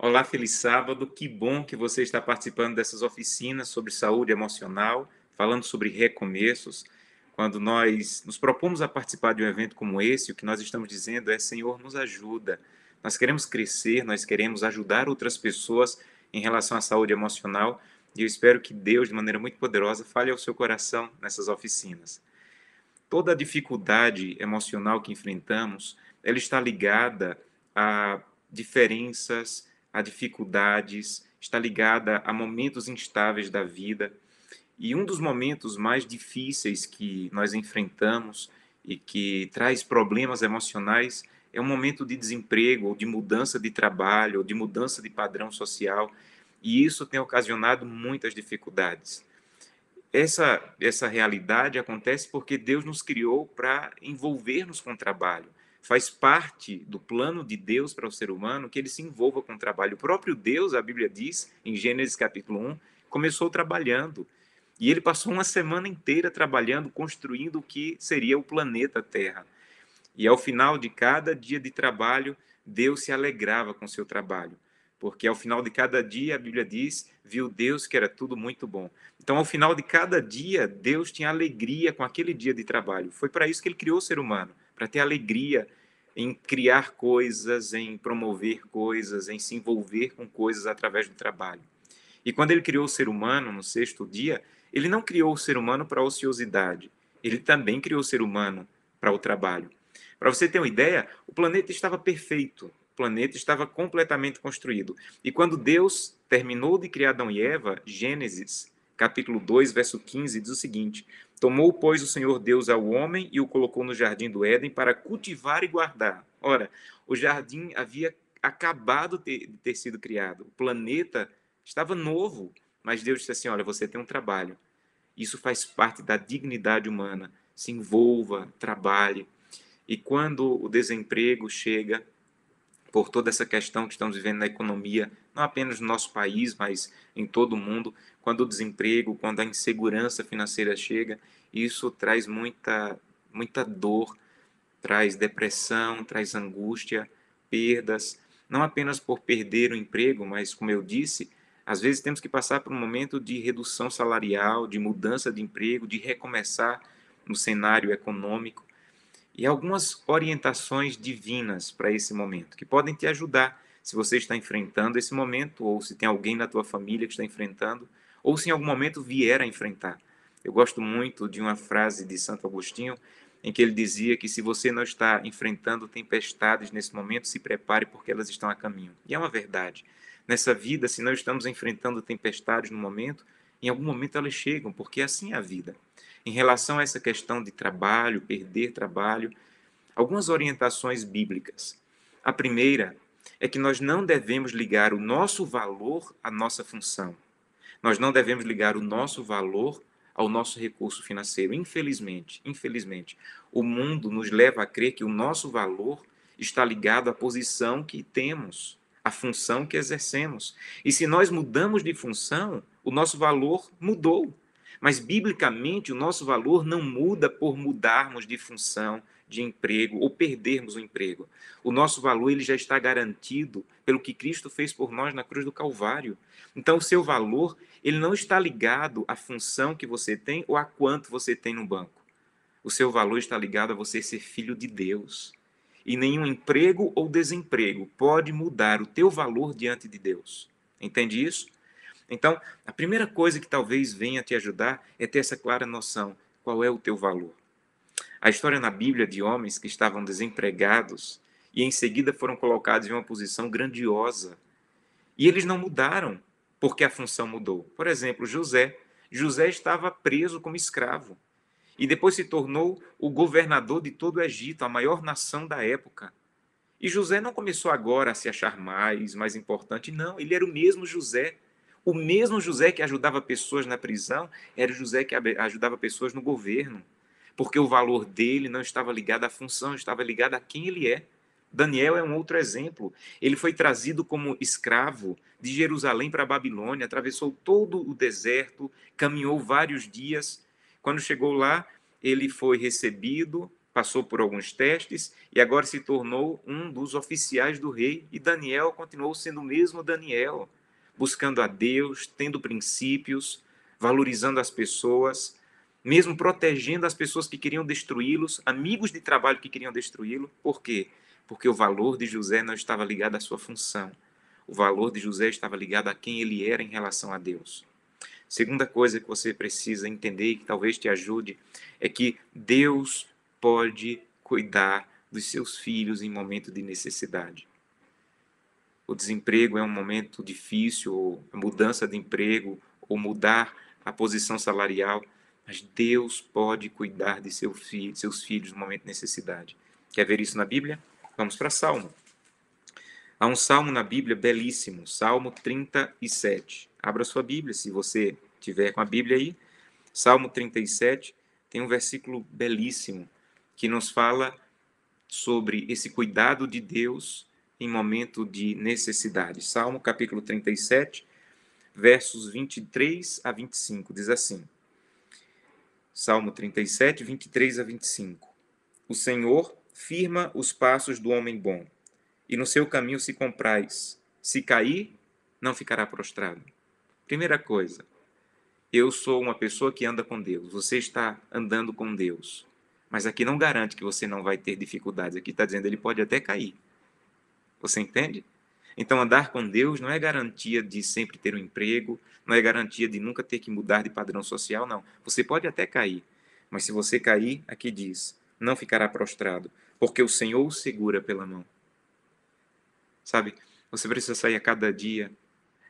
Olá, feliz sábado. Que bom que você está participando dessas oficinas sobre saúde emocional, falando sobre recomeços. Quando nós nos propomos a participar de um evento como esse, o que nós estamos dizendo é: Senhor, nos ajuda. Nós queremos crescer, nós queremos ajudar outras pessoas em relação à saúde emocional, e eu espero que Deus, de maneira muito poderosa, fale ao seu coração nessas oficinas. Toda a dificuldade emocional que enfrentamos, ela está ligada a diferenças, a dificuldades, está ligada a momentos instáveis da vida. E um dos momentos mais difíceis que nós enfrentamos e que traz problemas emocionais é um momento de desemprego, ou de mudança de trabalho, ou de mudança de padrão social, e isso tem ocasionado muitas dificuldades. Essa realidade acontece porque Deus nos criou para envolver-nos com o trabalho. Faz parte do plano de Deus para o ser humano que ele se envolva com o trabalho. O próprio Deus, a Bíblia diz, em Gênesis capítulo 1, começou trabalhando. E ele passou uma semana inteira trabalhando, construindo o que seria o planeta Terra. E ao final de cada dia de trabalho, Deus se alegrava com o seu trabalho. Porque ao final de cada dia, a Bíblia diz, viu Deus que era tudo muito bom. Então, ao final de cada dia, Deus tinha alegria com aquele dia de trabalho. Foi para isso que ele criou o ser humano, para ter alegria em criar coisas, em promover coisas, em se envolver com coisas através do trabalho. E quando ele criou o ser humano no sexto dia, ele não criou o ser humano para a ociosidade, ele também criou o ser humano para o trabalho. Para você ter uma ideia, o planeta estava perfeito, o planeta estava completamente construído. E quando Deus terminou de criar Adão e Eva, Gênesis, capítulo 2, verso 15, diz o seguinte: Tomou, pois, o Senhor Deus ao homem e o colocou no jardim do Éden para cultivar e guardar. Ora, o jardim havia acabado de ter sido criado, o planeta estava novo, mas Deus disse assim: olha, você tem um trabalho. Isso faz parte da dignidade humana. Se envolva, trabalhe. E quando o desemprego chega, por toda essa questão que estamos vivendo na economia, não apenas no nosso país, mas em todo o mundo, quando o desemprego, quando a insegurança financeira chega, isso traz muita dor, traz depressão, traz angústia, perdas, não apenas por perder o emprego, mas, como eu disse, às vezes temos que passar por um momento de redução salarial, de mudança de emprego, de recomeçar no cenário econômico e algumas orientações divinas para esse momento, que podem te ajudar se você está enfrentando esse momento, ou se tem alguém na tua família que está enfrentando, ou se em algum momento vier a enfrentar. Eu gosto muito de uma frase de Santo Agostinho, em que ele dizia que se você não está enfrentando tempestades nesse momento, se prepare porque elas estão a caminho. E é uma verdade. Nessa vida, se não estamos enfrentando tempestades no momento, em algum momento elas chegam, porque assim é a vida. Em relação a essa questão de trabalho, perder trabalho, algumas orientações bíblicas. A primeira é que nós não devemos ligar o nosso valor à nossa função. Nós não devemos ligar o nosso valor ao nosso recurso financeiro. Infelizmente, o mundo nos leva a crer que o nosso valor está ligado à posição que temos, à função que exercemos. E se nós mudamos de função, o nosso valor mudou. Mas, biblicamente, o nosso valor não muda por mudarmos de função, de emprego ou perdermos o emprego. O nosso valor ele já está garantido pelo que Cristo fez por nós na cruz do Calvário. Então, o seu valor ele não está ligado à função que você tem ou a quanto você tem no banco. O seu valor está ligado a você ser filho de Deus. E nenhum emprego ou desemprego pode mudar o teu valor diante de Deus. Entende isso? Então, a primeira coisa que talvez venha te ajudar é ter essa clara noção: qual é o teu valor? A história na Bíblia de homens que estavam desempregados e em seguida foram colocados em uma posição grandiosa. E eles não mudaram porque a função mudou. Por exemplo, José. José estava preso como escravo e depois se tornou o governador de todo o Egito, a maior nação da época. E José não começou agora a se achar mais importante, não. Ele era o mesmo José. O mesmo José que ajudava pessoas na prisão era o José que ajudava pessoas no governo. Porque o valor dele não estava ligado à função, estava ligado a quem ele é. Daniel é um outro exemplo. Ele foi trazido como escravo de Jerusalém para a Babilônia, atravessou todo o deserto, caminhou vários dias. Quando chegou lá, ele foi recebido passou por alguns testes e agora se tornou um dos oficiais do rei. E Daniel continuou sendo o mesmo Daniel, buscando a Deus, tendo princípios, valorizando as pessoas, mesmo protegendo as pessoas que queriam destruí-los, amigos de trabalho que queriam destruí-lo. Por quê? Porque o valor de José não estava ligado à sua função. O valor de José estava ligado a quem ele era em relação a Deus. Segunda coisa que você precisa entender e que talvez te ajude é que Deus pode cuidar dos seus filhos em momento de necessidade. O desemprego é um momento difícil, ou a mudança de emprego, ou mudar a posição salarial, mas Deus pode cuidar de seus filhos no momento de necessidade. Quer ver isso na Bíblia? Vamos para Salmo. Há um salmo na Bíblia belíssimo, Salmo 37. Abra sua Bíblia, se você tiver com a Bíblia aí. Salmo 37 tem um versículo belíssimo que nos fala sobre esse cuidado de Deus em momento de necessidade. Salmo capítulo 37, versos 23 a 25, diz assim. Salmo 37, 23 a 25. O Senhor firma os passos do homem bom, e no seu caminho se compraz. Se cair, não ficará prostrado. Primeira coisa, eu sou uma pessoa que anda com Deus. Você está andando com Deus. Mas aqui não garante que você não vai ter dificuldades. Aqui está dizendo, ele pode até cair. Você entende? Então, andar com Deus não é garantia de sempre ter um emprego, não é garantia de nunca ter que mudar de padrão social, não. Você pode até cair, mas se você cair, aqui diz, não ficará prostrado, porque o Senhor o segura pela mão. Sabe, você precisa sair a cada dia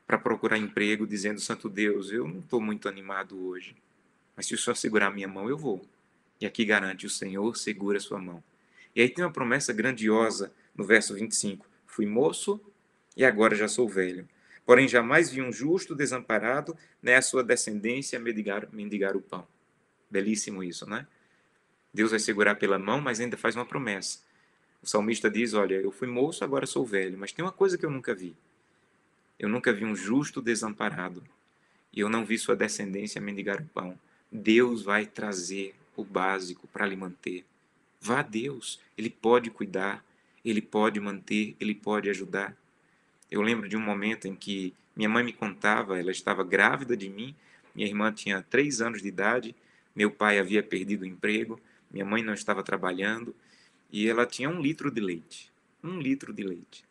para procurar emprego, dizendo, Santo Deus, eu não estou muito animado hoje, mas se o Senhor segurar a minha mão, eu vou. E aqui garante, o Senhor segura a sua mão. E aí tem uma promessa grandiosa no verso 25. Fui moço e agora já sou velho. Porém, jamais vi um justo desamparado, nem a sua descendência mendigar o pão. Belíssimo isso, né? Deus vai segurar pela mão, mas ainda faz uma promessa. O salmista diz, olha, eu fui moço, agora sou velho, mas tem uma coisa que eu nunca vi. Eu nunca vi um justo desamparado, e eu não vi sua descendência mendigar o pão. Deus vai trazer o básico para lhe manter. Vá a Deus, Ele pode cuidar, Ele pode manter, Ele pode ajudar. Eu lembro de um momento em que minha mãe me contava, ela estava grávida de mim, minha irmã tinha 3 anos de idade, meu pai havia perdido o emprego, minha mãe não estava trabalhando, e ela tinha 1 litro de leite. 1 litro de leite.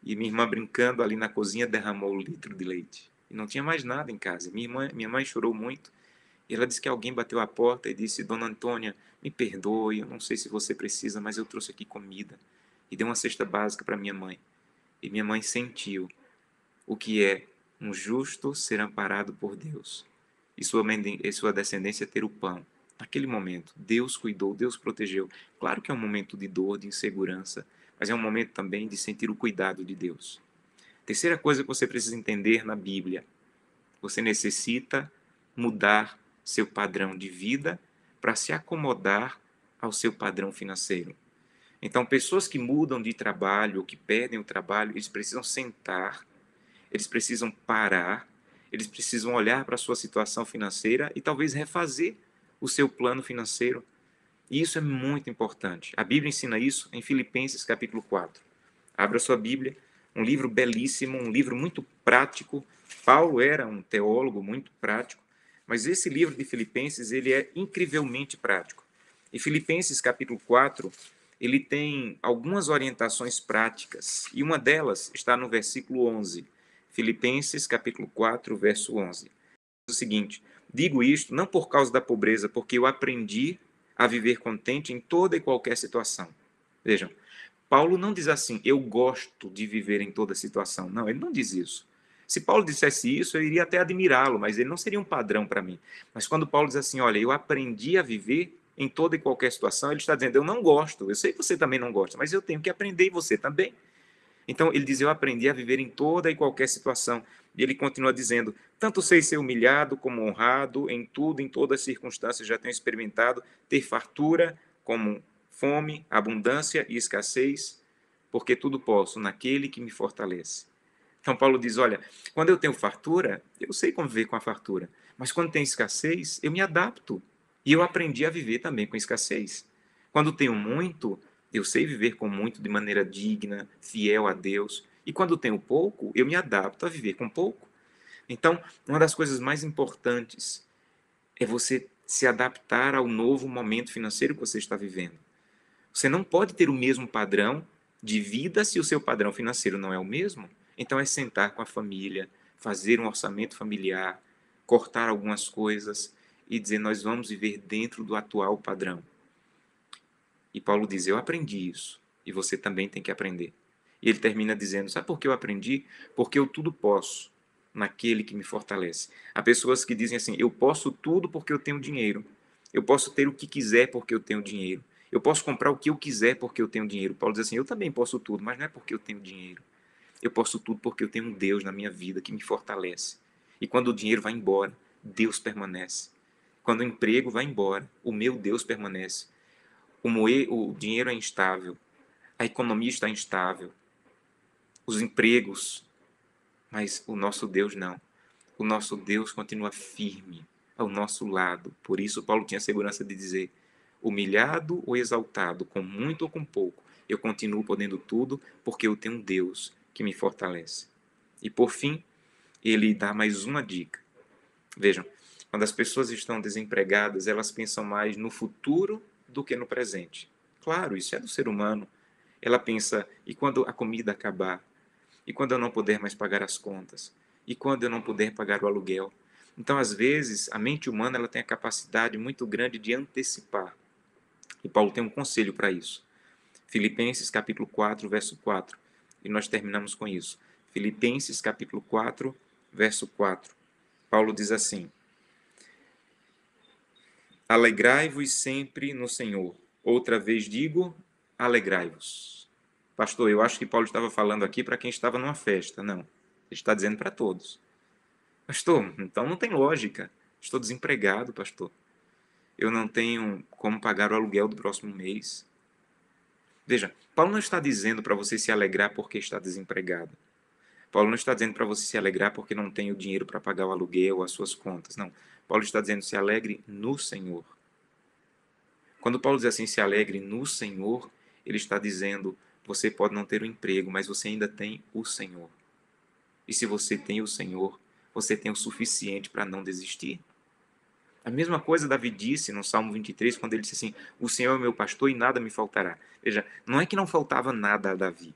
E minha irmã brincando ali na cozinha derramou o litro de leite. E não tinha mais nada em casa. Minha mãe chorou muito. E ela disse que alguém bateu a porta e disse, Dona Antônia, me perdoe, eu não sei se você precisa, mas eu trouxe aqui comida. E deu uma cesta básica para minha mãe. E minha mãe sentiu o que é um justo ser amparado por Deus. E sua descendência ter o pão. Naquele momento, Deus cuidou, Deus protegeu. Claro que é um momento de dor, de insegurança, mas é um momento também de sentir o cuidado de Deus. Terceira coisa que você precisa entender na Bíblia. Você necessita mudar seu padrão de vida para se acomodar ao seu padrão financeiro. Então, pessoas que mudam de trabalho ou que perdem o trabalho, eles precisam sentar, eles precisam parar, eles precisam olhar para a sua situação financeira e talvez refazer o seu plano financeiro. E isso é muito importante. A Bíblia ensina isso em Filipenses capítulo 4. Abra sua Bíblia, um livro belíssimo, um livro muito prático. Paulo era um teólogo muito prático, mas esse livro de Filipenses, ele é incrivelmente prático. E Filipenses capítulo 4, ele tem algumas orientações práticas, e uma delas está no versículo 11. Filipenses capítulo 4, verso 11. Diz o seguinte, digo isto não por causa da pobreza, porque eu aprendi a viver contente em toda e qualquer situação. Vejam, Paulo não diz assim, eu gosto de viver em toda situação. Não, ele não diz isso. Se Paulo dissesse isso, eu iria até admirá-lo, mas ele não seria um padrão para mim. Mas quando Paulo diz assim, olha, eu aprendi a viver em toda e qualquer situação, ele está dizendo, eu não gosto, eu sei que você também não gosta, mas eu tenho que aprender e você também. Então, ele diz, eu aprendi a viver em toda e qualquer situação. E ele continua dizendo, tanto sei ser humilhado como honrado, em tudo, em todas as circunstâncias, já tenho experimentado ter fartura como fome, abundância e escassez, porque tudo posso naquele que me fortalece. Então, Paulo diz, olha, quando eu tenho fartura, eu sei conviver com a fartura, mas quando tem escassez, eu me adapto. E eu aprendi a viver também com escassez. Quando tenho muito, eu sei viver com muito de maneira digna, fiel a Deus. E quando tenho pouco, eu me adapto a viver com pouco. Então, uma das coisas mais importantes é você se adaptar ao novo momento financeiro que você está vivendo. Você não pode ter o mesmo padrão de vida se o seu padrão financeiro não é o mesmo. Então, é sentar com a família, fazer um orçamento familiar, cortar algumas coisas e dizer: nós vamos viver dentro do atual padrão. E Paulo diz: eu aprendi isso, e você também tem que aprender. E ele termina dizendo: sabe por que eu aprendi? Porque eu tudo posso naquele que me fortalece. Há pessoas que dizem assim: eu posso tudo porque eu tenho dinheiro. Eu posso ter o que quiser porque eu tenho dinheiro. Eu posso comprar o que eu quiser porque eu tenho dinheiro. Paulo diz assim: eu também posso tudo, mas não é porque eu tenho dinheiro. Eu posso tudo porque eu tenho um Deus na minha vida que me fortalece. E quando o dinheiro vai embora, Deus permanece. Quando o emprego vai embora, o meu Deus permanece. O dinheiro é instável, a economia está instável, os empregos, mas o nosso Deus não. O nosso Deus continua firme ao nosso lado. Por isso, Paulo tinha a segurança de dizer: humilhado ou exaltado, com muito ou com pouco, eu continuo podendo tudo, porque eu tenho um Deus que me fortalece. E por fim, ele dá mais uma dica. Vejam, quando as pessoas estão desempregadas, elas pensam mais no futuro do que no presente. Claro, isso é do ser humano. Ela pensa: e quando a comida acabar? E quando eu não puder mais pagar as contas? E quando eu não puder pagar o aluguel? Então, às vezes, a mente humana ela tem a capacidade muito grande de antecipar. E Paulo tem um conselho para isso. Filipenses capítulo 4, verso 4. E nós terminamos com isso. Filipenses capítulo 4, verso 4. Paulo diz assim: alegrai-vos sempre no Senhor. Outra vez digo, alegrai-vos. Pastor, eu acho que Paulo estava falando aqui para quem estava numa festa. Não, ele está dizendo para todos. Pastor, então não tem lógica. Estou desempregado, pastor. Eu não tenho como pagar o aluguel do próximo mês. Veja, Paulo não está dizendo para você se alegrar porque está desempregado. Paulo não está dizendo para você se alegrar porque não tem o dinheiro para pagar o aluguel ou as suas contas. Não. Paulo está dizendo: se alegre no Senhor. Quando Paulo diz assim: se alegre no Senhor, ele está dizendo: você pode não ter o emprego, mas você ainda tem o Senhor. E se você tem o Senhor, você tem o suficiente para não desistir. A mesma coisa Davi disse no Salmo 23, quando ele disse assim: o Senhor é meu pastor e nada me faltará. Veja, não é que não faltava nada a Davi.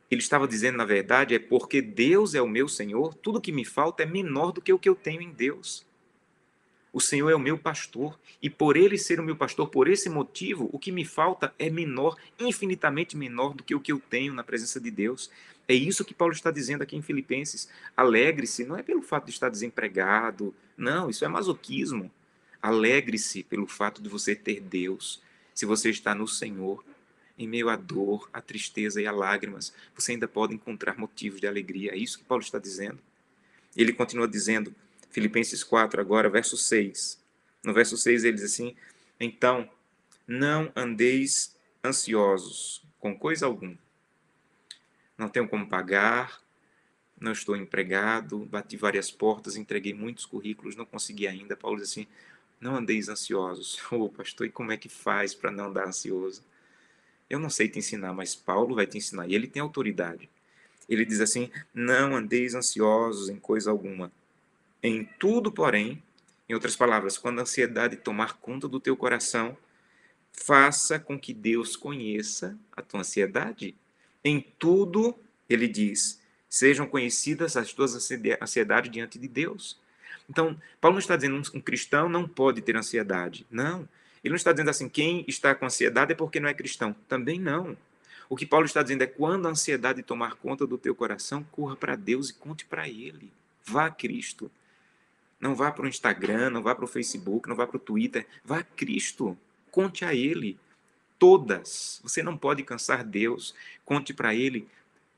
Ele estava dizendo, na verdade, é porque Deus é o meu Senhor, tudo que me falta é menor do que o que eu tenho em Deus. O Senhor é o meu pastor, e por ele ser o meu pastor, por esse motivo, o que me falta é menor, infinitamente menor do que o que eu tenho na presença de Deus. É isso que Paulo está dizendo aqui em Filipenses. Alegre-se, não é pelo fato de estar desempregado, não, isso é masoquismo. Alegre-se pelo fato de você ter Deus. Se você está no Senhor, em meio à dor, à tristeza e a lágrimas, você ainda pode encontrar motivos de alegria. É isso que Paulo está dizendo. Ele continua dizendo, Filipenses 4, agora, verso 6. No verso 6 ele diz assim: então, não andeis ansiosos com coisa alguma. Não tenho como pagar, não estou empregado, bati várias portas, entreguei muitos currículos, não consegui ainda. Paulo diz assim: não andeis ansiosos. Ô, pastor, e como é que faz para não andar ansioso? Eu não sei te ensinar, mas Paulo vai te ensinar, e ele tem autoridade. Ele diz assim: não andeis ansiosos em coisa alguma. Em tudo, porém, em outras palavras, quando a ansiedade tomar conta do teu coração, faça com que Deus conheça a tua ansiedade. Em tudo, ele diz, sejam conhecidas as tuas ansiedades diante de Deus. Então, Paulo não está dizendo que um cristão não pode ter ansiedade. Não. Ele não está dizendo assim, quem está com ansiedade é porque não é cristão. Também não. O que Paulo está dizendo é, quando a ansiedade tomar conta do teu coração, corra para Deus e conte para Ele. Vá a Cristo. Não vá para o Instagram, não vá para o Facebook, não vá para o Twitter. Vá a Cristo. Conte a Ele todas. Você não pode cansar Deus. Conte para Ele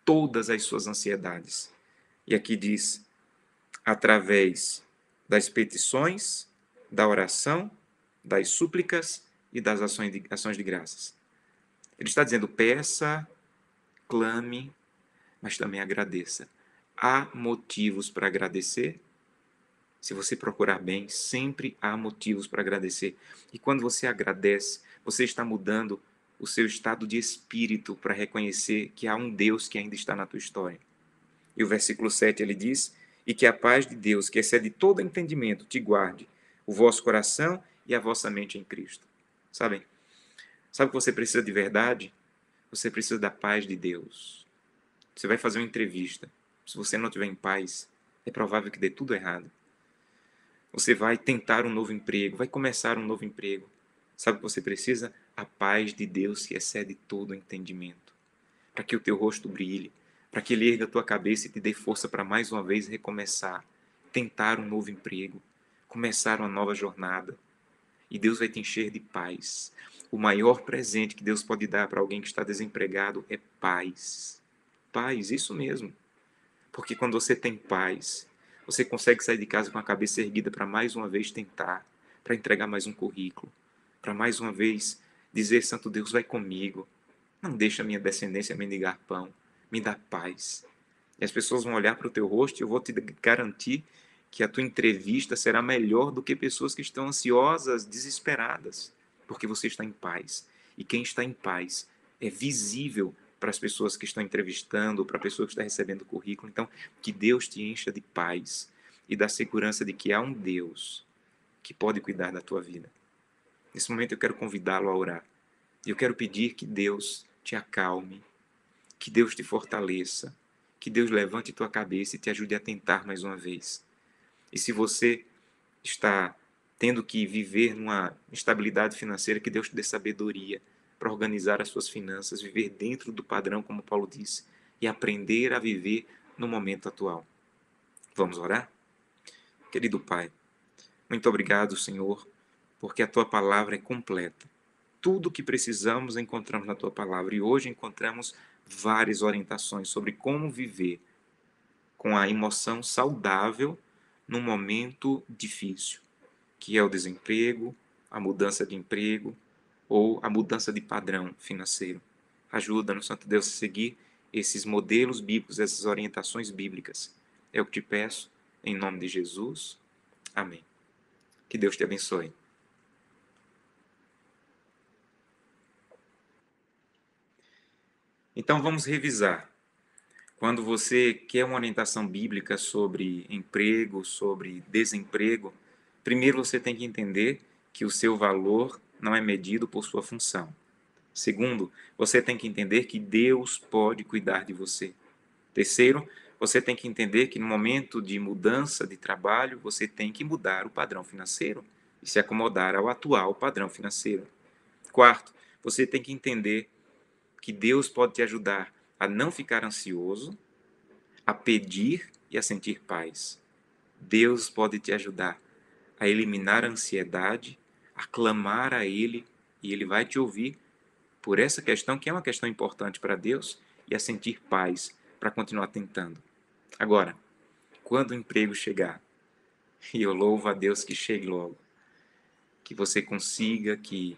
todas as suas ansiedades. E aqui diz, através das petições, da oração, das súplicas e das ações de graças. Ele está dizendo, peça, clame, mas também agradeça. Há motivos para agradecer Se você procurar bem, sempre há motivos para agradecer. E quando você agradece, você está mudando o seu estado de espírito para reconhecer que há um Deus que ainda está na tua história. E o versículo 7 ele diz: E que a paz de Deus, que excede todo entendimento, te guarde o vosso coração e a vossa mente em Cristo. Sabem? Sabe o que você precisa de verdade? Você precisa da paz de Deus. Você vai fazer uma entrevista. Se você não estiver em paz, é provável que dê tudo errado. Você vai tentar um novo emprego, vai começar um novo emprego. Sabe o que você precisa? A paz de Deus que excede todo entendimento. Para que o teu rosto brilhe, para que ele erga a tua cabeça e te dê força para mais uma vez recomeçar, tentar um novo emprego, começar uma nova jornada. E Deus vai te encher de paz. O maior presente que Deus pode dar para alguém que está desempregado é paz. Paz, isso mesmo. Porque quando você tem paz, você consegue sair de casa com a cabeça erguida para mais uma vez tentar, para entregar mais um currículo, para mais uma vez dizer: Santo Deus, vai comigo. Não deixa a minha descendência mendigar pão. Me dá paz. E as pessoas vão olhar para o teu rosto e eu vou te garantir que a tua entrevista será melhor do que pessoas que estão ansiosas, desesperadas, porque você está em paz. E quem está em paz é visível para as pessoas que estão entrevistando, para a pessoa que está recebendo o currículo. Então, que Deus te encha de paz e da segurança de que há um Deus que pode cuidar da tua vida. Nesse momento eu quero convidá-lo a orar. Eu quero pedir que Deus te acalme, que Deus te fortaleça, que Deus levante tua cabeça e te ajude a tentar mais uma vez. E se você está tendo que viver numa instabilidade financeira, que Deus te dê sabedoria para organizar as suas finanças, viver dentro do padrão, como Paulo disse, e aprender a viver no momento atual. Vamos orar? Querido Pai, muito obrigado, Senhor, porque a tua palavra é completa. Tudo o que precisamos encontramos na tua palavra e hoje encontramos várias orientações sobre como viver com a emoção saudável num momento difícil, que é o desemprego, a mudança de emprego ou a mudança de padrão financeiro. Ajuda-nos, Santo Deus, a seguir esses modelos bíblicos, essas orientações bíblicas. É o que te peço, em nome de Jesus. Amém. Que Deus te abençoe. Então vamos revisar. Quando você quer uma orientação bíblica sobre emprego, sobre desemprego, primeiro você tem que entender que o seu valor não é medido por sua função. Segundo, você tem que entender que Deus pode cuidar de você. Terceiro, você tem que entender que no momento de mudança de trabalho, você tem que mudar o padrão financeiro e se acomodar ao atual padrão financeiro. Quarto, você tem que entender que Deus pode te ajudar a não ficar ansioso, a pedir e a sentir paz. Deus pode te ajudar a eliminar a ansiedade, a clamar a Ele e Ele vai te ouvir por essa questão que é uma questão importante para Deus e a sentir paz para continuar tentando. Agora, quando o emprego chegar, e eu louvo a Deus que chegue logo, que você consiga, que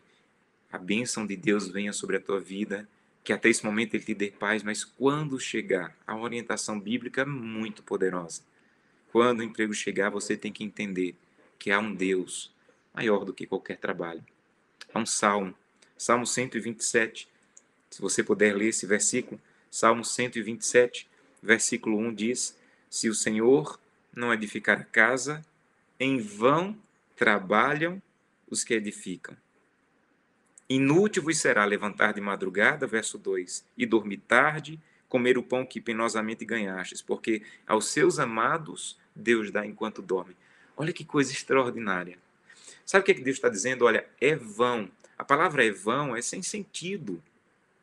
a bênção de Deus venha sobre a tua vida, que até esse momento Ele te dê paz, mas quando chegar, a orientação bíblica é muito poderosa. Quando o emprego chegar, você tem que entender que há um Deus maior do que qualquer trabalho. Há um salmo, Salmo 127, se você puder ler esse versículo, Salmo 127, versículo 1 diz: Se o Senhor não edificar a casa, em vão trabalham os que edificam. Inútil vos será levantar de madrugada, verso 2, e dormir tarde, comer o pão que penosamente ganhastes, porque aos seus amados Deus dá enquanto dorme. Olha que coisa extraordinária. Sabe o que Deus está dizendo? Olha, é vão. A palavra é vão, é sem sentido.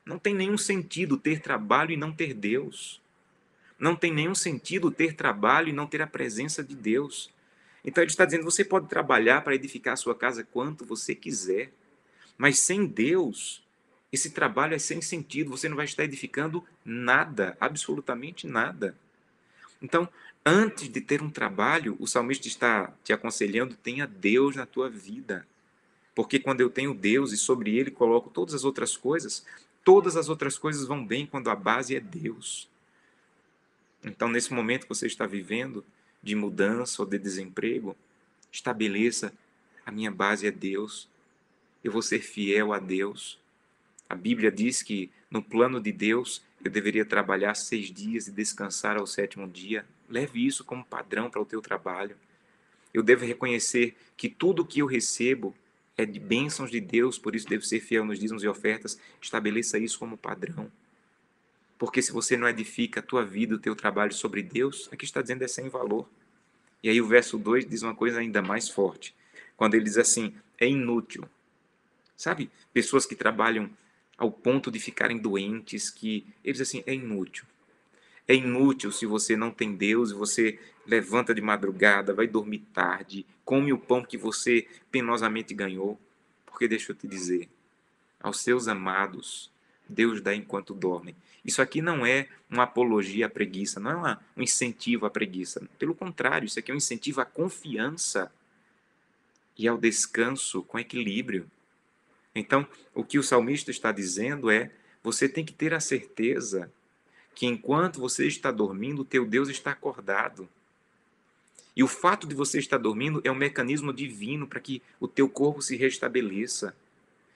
Não tem nenhum sentido ter trabalho e não ter Deus. Não tem nenhum sentido ter trabalho e não ter a presença de Deus. Então ele está dizendo, você pode trabalhar para edificar a sua casa quanto você quiser, mas sem Deus, esse trabalho é sem sentido, você não vai estar edificando nada, absolutamente nada. Então, antes de ter um trabalho, o salmista está te aconselhando, tenha Deus na tua vida. Porque quando eu tenho Deus e sobre Ele coloco todas as outras coisas vão bem quando a base é Deus. Então, nesse momento que você está vivendo, de mudança ou de desemprego, estabeleça: a minha base é Deus, eu vou ser fiel a Deus. A Bíblia diz que no plano de Deus eu deveria trabalhar 6 dias e descansar ao 7º dia. Leve isso como padrão para o teu trabalho. Eu devo reconhecer que tudo que eu recebo é de bênçãos de Deus, por isso devo ser fiel nos dízimos e ofertas. Estabeleça isso como padrão. Porque se você não edifica a tua vida, o teu trabalho sobre Deus, aqui está dizendo é sem valor. E aí o verso 2 diz uma coisa ainda mais forte. Quando ele diz assim, é inútil. Sabe, pessoas que trabalham ao ponto de ficarem doentes, que eles assim, é inútil. É inútil se você não tem Deus e você levanta de madrugada, vai dormir tarde, come o pão que você penosamente ganhou. Porque deixa eu te dizer, aos seus amados, Deus dá enquanto dormem. Isso aqui não é uma apologia à preguiça, não é um incentivo à preguiça. Pelo contrário, isso aqui é um incentivo à confiança e ao descanso com equilíbrio. Então, o que o salmista está dizendo é: você tem que ter a certeza que enquanto você está dormindo, o teu Deus está acordado. E o fato de você estar dormindo é um mecanismo divino para que o teu corpo se restabeleça.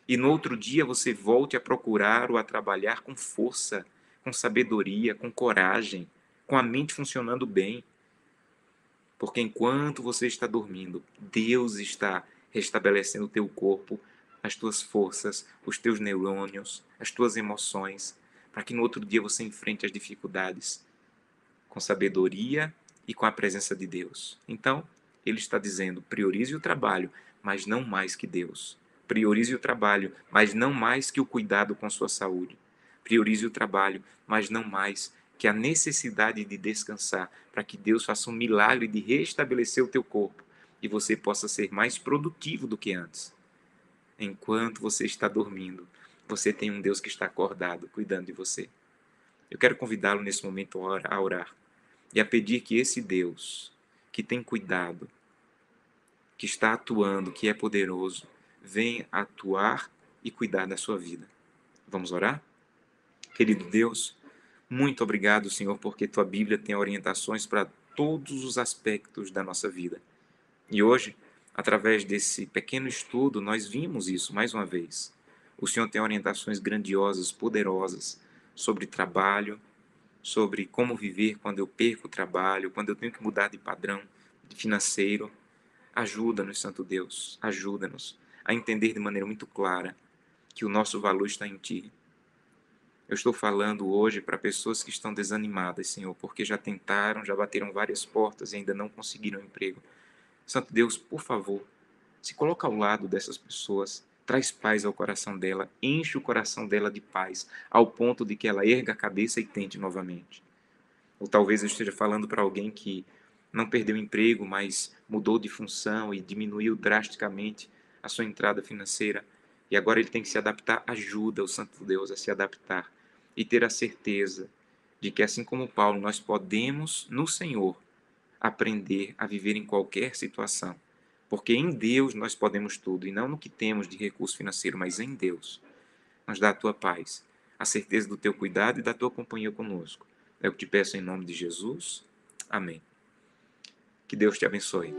E no outro dia você volte a procurar ou a trabalhar com força, com sabedoria, com coragem, com a mente funcionando bem. Porque enquanto você está dormindo, Deus está restabelecendo o teu corpo, as tuas forças, os teus neurônios, as tuas emoções, para que no outro dia você enfrente as dificuldades com sabedoria e com a presença de Deus. Então, ele está dizendo: priorize o trabalho, mas não mais que Deus. Priorize o trabalho, mas não mais que o cuidado com sua saúde. Priorize o trabalho, mas não mais que a necessidade de descansar, para que Deus faça um milagre de restabelecer o teu corpo e você possa ser mais produtivo do que antes. Enquanto você está dormindo, você tem um Deus que está acordado, cuidando de você. Eu quero convidá-lo nesse momento a orar e a pedir que esse Deus, que tem cuidado, que está atuando, que é poderoso, venha atuar e cuidar da sua vida. Vamos orar? Querido Deus, muito obrigado, Senhor, porque tua Bíblia tem orientações para todos os aspectos da nossa vida. E hoje, através desse pequeno estudo, nós vimos isso mais uma vez. O Senhor tem orientações grandiosas, poderosas sobre trabalho, sobre como viver quando eu perco o trabalho, quando eu tenho que mudar de padrão financeiro. Ajuda-nos, Santo Deus, ajuda-nos a entender de maneira muito clara que o nosso valor está em Ti. Eu estou falando hoje para pessoas que estão desanimadas, Senhor, porque já tentaram, já bateram várias portas e ainda não conseguiram emprego. Santo Deus, por favor, se coloca ao lado dessas pessoas, traz paz ao coração dela, enche o coração dela de paz, ao ponto de que ela erga a cabeça e tente novamente. Ou talvez eu esteja falando para alguém que não perdeu o emprego, mas mudou de função e diminuiu drasticamente a sua entrada financeira. E agora ele tem que se adaptar. Ajuda o Santo Deus a se adaptar e ter a certeza de que, assim como Paulo, nós podemos, no Senhor, aprender a viver em qualquer situação. Porque em Deus nós podemos tudo, e não no que temos de recurso financeiro, mas em Deus. Nos dá a tua paz, a certeza do teu cuidado e da tua companhia conosco. É o que te peço em nome de Jesus. Amém. Que Deus te abençoe.